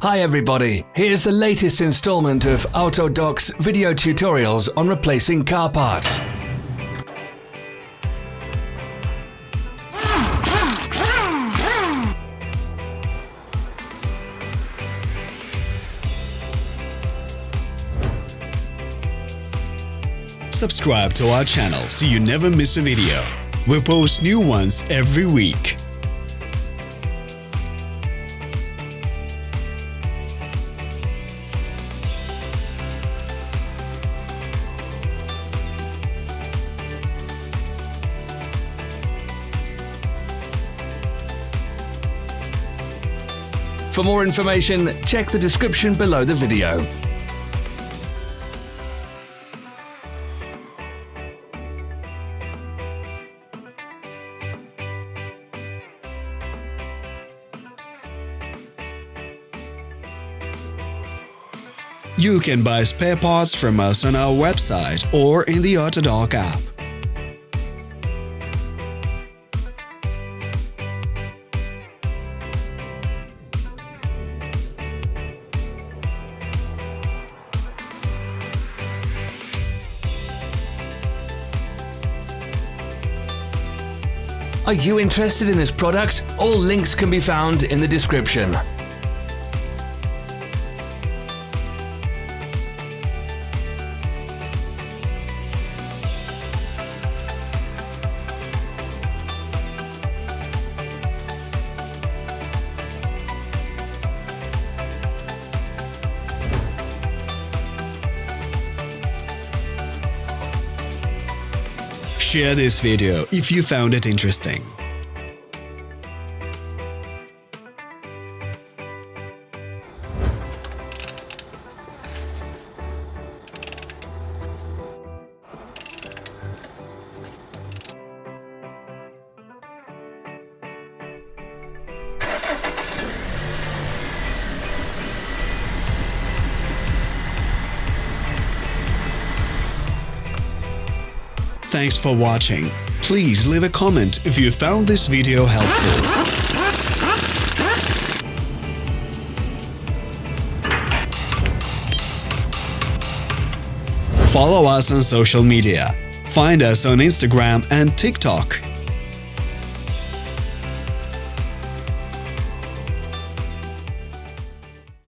Hi everybody, here's the latest installment of Autodoc's video tutorials on replacing car parts. Subscribe to our channel so you never miss a video. We post new ones every week. For more information, check the description below the video. You can buy spare parts from us on our website or in the Autodoc app. Are you interested in this product? All links can be found in the description. Share this video if you found it interesting. Thanks for watching. Please leave a comment if you found this video helpful. Follow us on social media. Find us on Instagram and TikTok.